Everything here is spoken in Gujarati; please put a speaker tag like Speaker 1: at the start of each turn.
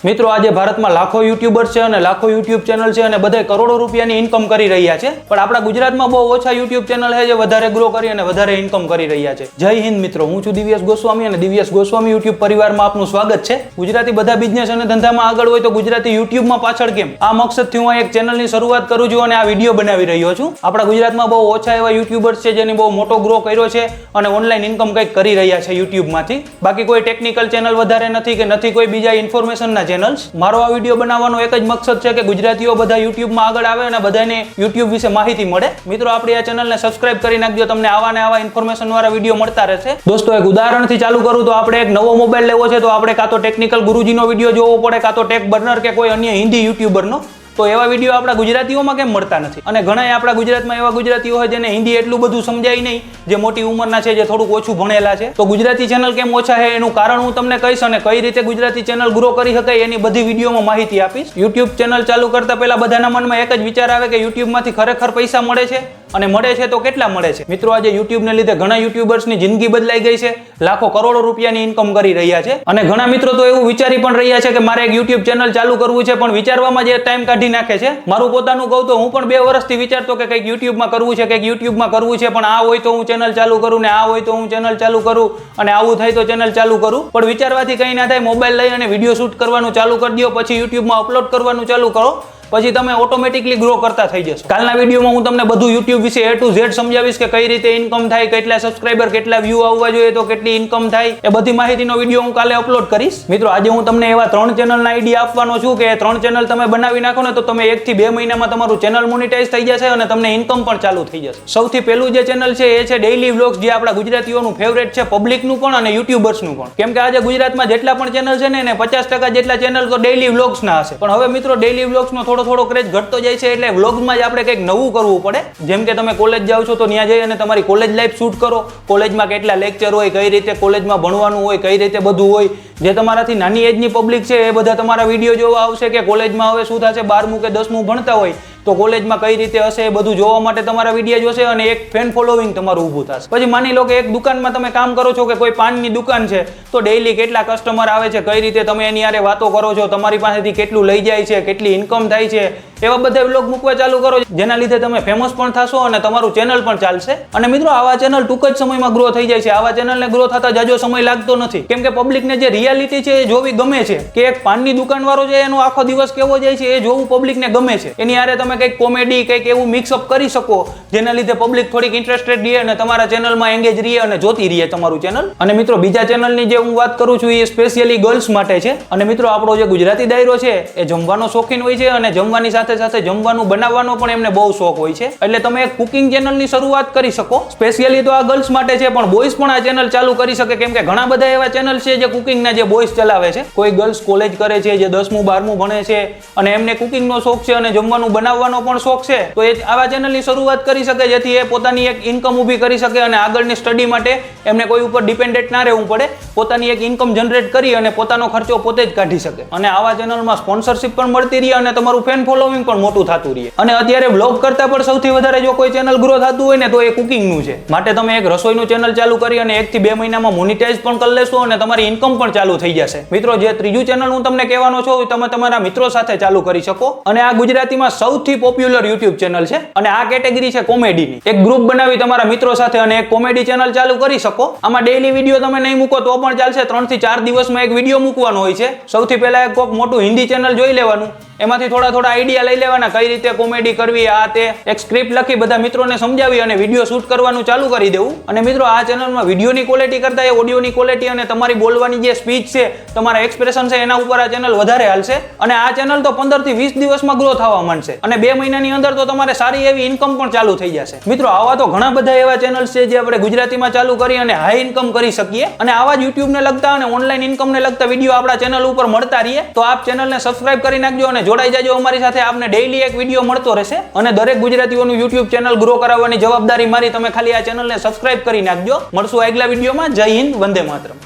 Speaker 1: મિત્રો આજે ભારતમાં લાખો યુટ્યુબર્સ છે અને લાખો યુટ્યુબ ચેનલ છે અને બધા કરોડો રૂપિયાની ઇન્કમ કરી રહ્યા છે, પણ આપણા ગુજરાતમાં બહુ ઓછા યુટ્યુબ ચેનલ છે જે વધારે ગ્રો કરી અને વધારે ઇન્કમ કરી રહ્યા છે. જય હિન્દ મિત્રો, હું છું દિવ્યેશ ગોસ્વામી અને દિવ્યેશ ગોસ્વામી યુટ્યુબ પરિવારમાં આપનું સ્વાગત છે. ગુજરાતી બધા બિઝનેસ અને ધંધામાં આગળ હોય તો ગુજરાતી યુટ્યુબમાં પાછળ કેમ, આ મકસદથી હું એક ચેનલની શરૂઆત કરું છું અને આ વિડીયો બનાવી રહ્યો છું. આપણા ગુજરાતમાં બહુ ઓછા એવા યુટ્યુબર્સ છે જેની બહુ મોટો ગ્રો કર્યો છે અને ઓનલાઈન ઇન્કમ કંઈક કરી રહ્યા છે યુટ્યુબમાંથી. બાકી કોઈ ટેકનિકલ ચેનલ વધારે નથી કે નથી કોઈ બીજા ઇન્ફોર્મેશનના ચેનલ્સ. મારો આ વિડીયો બનાવવાનો એક જ મકસદ છે કે ગુજરાતીઓ બધા યુટ્યુબમાં આગળ આવે અને બધાને યુટ્યુબ વિશે માહિતી મળે. મિત્રો આપણી આ ચેનલને સબસ્ક્રાઇબ કરી નાખજો, તમને આવા ને આવા ઇન્ફોર્મેશન વાળા વિડીયો મળતા રહેશે. દોસ્તો એક ઉદાહરણથી ચાલુ કરું તો આપણે એક નવો મોબાઈલ લેવો છે તો આપણે કાં તો ટેકનિકલ ગુરુજીનો વિડીયો જોવો પડે કાં તો ટેક બર્નર કે કોઈ અન્ય હિન્દી યુટ્યુબરનો. તો એવા વિડીયો આપણા ગુજરાતીઓમાં કેમ મળતા નથી? અને ઘણા આપણા ગુજરાતમાં એવા ગુજરાતીઓ હોય જેને હિન્દી એટલું બધું સમજાય નહીં, જે મોટી ઉંમરના છે, જે થોડુંક ઓછું ભણેલા છે. તો ગુજરાતી ચેનલ કેમ ઓછા છે એનું કારણ હું તમને કહીશ અને કઈ રીતે ગુજરાતી ચેનલ ગ્રો કરી શકાય એની બધી વિડીયોમાં માહિતી આપીશ. યુટ્યુબ ચેનલ ચાલુ કરતા પહેલા બધાના મનમાં એક જ વિચાર આવે કે યુટ્યુબમાંથી ખરેખર પૈસા મળે છે અને મળે છે તો કેટલા મળે છે. મિત્રો આજે યુટ્યુબને લીધે ઘણા યુટ્યુબર્સની જિંદગી બદલાઈ ગઈ છે, લાખો કરોડો રૂપિયાની ઇન્કમ કરી રહ્યા છે. અને ઘણા મિત્રો તો એવું વિચારી પણ રહ્યા છે કે મારે એક યુટ્યુબ ચેનલ ચાલુ કરવું છે, પણ વિચારવામાં જે ટાઈમ કાઢી નાખે છે. મારું પોતાનું કહું તો હું પણ 2 વર્ષથી વિચારતો કે કંઈક યુટ્યુબમાં કરવું છે, કંઈક યુટ્યુબમાં કરવું છે, પણ આ હોય તો હું ચેનલ ચાલુ કરું ને આ હોય તો હું ચેનલ ચાલુ કરું અને આવું થાય તો ચેનલ ચાલુ કરું. પણ વિચારવાથી કંઈ ના થાય. મોબાઈલ લઈ અને વિડીયો શૂટ કરવાનું ચાલુ કરી દો, પછી યુટ્યુબમાં અપલોડ કરવાનું ચાલુ કરો, પછી તમે ઓટોમેટિકલી ગ્રો કરતા થઈ જશો. કાલના વિડીયોમાં હું તમને બધું યુટ્યુબ વિશે A to Z સમજાવીશ કે કઈ રીતે ઇન્કમ થાય, કેટલા સબસ્ક્રાઇબર, કેટલા વ્યૂ આવવા જોઈએ તો કેટલી ઇન્કમ થાય, એ બધી માહિતીનો વિડીયો હું કાલે અપલોડ કરીશ. મિત્રો આજે હું તમને એવા 3 ચેનલના આઈડિયા આપવાનો છું કે 3 ચેનલ તમે બનાવી નાખો ને તો તમે 1 થી 2 મહિનામાં તમારું ચેનલ મોનેટાઇઝ થઈ જશે અને તમને ઇન્કમ પણ ચાલુ થઈ જશે. સૌથી પહેલું જે ચેનલ છે એ છે ડેઇલી વ્લોગ્સ, જે આપણા ગુજરાતીઓનું ફેવરેટ છે, પબ્લિકનું પણ અને યુટ્યુબર્સનું પણ. કેમ કે આજે ગુજરાતમાં જેટલા પણ ચેનલ છે ને એને 50% જેટલા ચેનલ તો ડેઇલી વ્લોગ્સના હશે. પણ હવે મિત્રો ડેઇલી વ્લોગ્સનો થોડો ક્રેઝ ઘટતો જાય છે, એટલે વ્લોગ્સમાં જ આપણે કંઈક નવું કરવું પડે. જેમ કે તમે કોલેજ જાઓ છો તો ત્યાં જઈ અને તમારી કોલેજ લાઈફ શૂટ કરો, કોલેજમાં કેટલા લેક્ચર હોય, કઈ રીતે કોલેજમાં ભણવાનું હોય, કઈ રીતે બધું હોય. જે તમારાથી નાની એજની પબ્લિક છે એ બધા તમારા વિડીયો જોવા આવશે કે કોલેજમાં હવે શું થશે, 12મું કે 10મું ભણતા હોય તો કોલેજમાં કઈ રીતે હશે એ બધું જોવા માટે તમારા વિડીયો જોશે અને એક ફેન ફોલોવિંગ તમારું ઊભું થશે. પછી માની લો કે એક દુકાનમાં તમે કામ કરો છો કે કોઈ પાનની દુકાન છે તો ડેઈલી કેટલા કસ્ટમર આવે છે, કઈ રીતે તમે એની હારે વાતો કરો છો, તમારી પાસેથી કેટલું લઈ જાય છે, કેટલી ઇન્કમ થાય છે, એવા બધા વ્લોગ મૂકવા ચાલુ કરો, જેના લીધે તમે ફેમસ પણ થશો અને તમારું ચેનલ પણ ચાલશે. અને મિત્રો આવા ચેનલ ટૂંક જ સમયમાં ગ્રો થઈ જાય છે. આવા ચેનલને ગ્રો થતા જાજો સમય લાગતો નથી, કેમ કે પબ્લિકને જે રિયાલિટી છે એ જોવી ગમે છે. કે એક પાનની દુકાનવાળો છે એનો આખો દિવસ કેવો જાય છે એ જોવું પબ્લિકને ગમે છે. એની હારે તમે કંઈક કોમેડી કંઈક એવું મિક્સઅપ કરી શકો જેના લીધે પબ્લિક થોડીક ઇન્ટરેસ્ટેડ રહે અને તમારા ચેનલમાં એંગેજ રહે અને જોતી રહે તમારું ચેનલ. અને મિત્રો બીજા ચેનલની જે હું વાત કરું છું એ સ્પેશિયલી ગર્લ્સ માટે છે. અને મિત્રો આપણો જે ગુજરાતી દાયરો છે એ જમવાનો શોખીન હોય છે અને જમવાની સાથે સાથે જમવાનું બનાવવાનો પણ એમને બહુ શોખ હોય છે. એટલે તમે એક કુકિંગ ચેનલની શરૂઆત કરી શકો. સ્પેશિયલી તો આ ગર્લ્સ માટે છે, પણ બોયઝ પણ આ ચેનલ ચાલુ કરી શકે, કેમ કે ઘણા બધા એવા ચેનલ છે જે કુકિંગના જે બોયઝ ચલાવે છે. કોઈ ગર્લ્સ કોલેજ કરે છે, જે 10મું 12મું ભણે છે અને એમને કુકિંગનો શોખ છે અને જમવાનું બનાવવાનો પણ શોખ છે, તો એ આવા ચેનલની શરૂઆત કરી શકે, જેથી એ પોતાની એક ઇન્કમ ઊભી કરી શકે અને આગળની સ્ટડી માટે એમને કોઈ ઉપર ડિપેન્ડન્ટ ના રહેવું પડે, પોતાની એક ઇન્કમ જનરેટ કરી અને પોતાનો ખર્ચો પોતે જ કાઢી શકે. અને આવા ચેનલમાં સ્પોન્સરશિપ પણ મળતી રહે અને તમારું ફેન ફોલોવિંગ પણ મોટું થતું રહે. અને અત્યારે વ્લોગ કરતા પણ સૌથી વધારે જો કોઈ ચેનલ ગ્રો થતું હોય ને તો એ કુકિંગનું છે. માટે તમે એક રસોઈનું ચેનલ ચાલુ કરી અને 1 થી 2 મહિનામાં મોનેટાઇઝ પણ કરી લેશો અને તમારી ઇન્કમ પણ ચાલુ થઈ જશે. મિત્રો જે ત્રીજું ચેનલ હું તમને કહેવાનો છું તમે તમારા મિત્રો સાથે ચાલુ કરી શકો. અને આ ગુજરાતીમાં સૌથી પોપ્યુલર યુટ્યુબ ચેનલ છે અને આ કેટેગરી છે કોમેડીની. એક ગ્રુપ બનાવી તમારા મિત્રો સાથે અને એક કોમેડી ચેનલ ચાલુ કરી શકો. આમાં ડેઈલી વિડીયો તમે નહીં મૂકો તો પણ ચાલશે, 3 થી 4 દિવસમાં એક વિડીયો મૂકવાનો હોય છે. સૌથી પહેલા એક કોક મોટું હિન્દી ચેનલ જોઈ લેવાનું, એમાંથી થોડા આઈડિયા લઈ લેવાના, કઈ રીતે કોમેડી કરવી, આ તે એક સ્ક્રિપ્ટ લખી બધા મિત્રોને સમજાવી અને વિડીયો શૂટ કરવાનું ચાલુ કરી દેવું. અને મિત્રો આ ચેનલમાં વિડીયોની ક્વોલિટી કરતા એ ઓડિયોની ક્વોલિટી અને તમારી બોલવાની જે સ્પીચ છે, તમારા એક્સપ્રેશન છે એના ઉપર આ ચેનલ વધારે હાલશે. અને આ ચેનલ તો 15 થી 20 દિવસમાં ગ્રો થવા માંડશે અને 2 મહિનાની અંદર તો તમારે સારી એવી ઇન્કમ પણ ચાલુ થઈ જશે. મિત્રો આવા તો ઘણા બધા એવા ચેનલ્સ છે જે આપણે ગુજરાતીમાં ચાલુ કરી અને હાઈ ઇન્કમ કરી શકીએ. અને આવા જ યુટ્યુબને લગતા અને ઓનલાઈન ઇન્કમને લગતા વિડીયો આપણા ચેનલ ઉપર મળતા રહીએ. તો આપ ચેનલને સબસ્ક્રાઇબ કરી નાખજો અને જોડાઈ જાજો અમારી સાથે. આપને ડેઈલી એક વિડીયો મળતો રહેશે અને દરેક ગુજરાતીઓનું યુટ્યુબ ચેનલ ગ્રો કરાવવાની જવાબદારી મારી. તમે ખાલી આ ચેનલને સબસ્ક્રાઇબ કરી નાખજો. મળશું આગલા વિડીયોમાં. જય હિન્દ, વંદે માતરમ.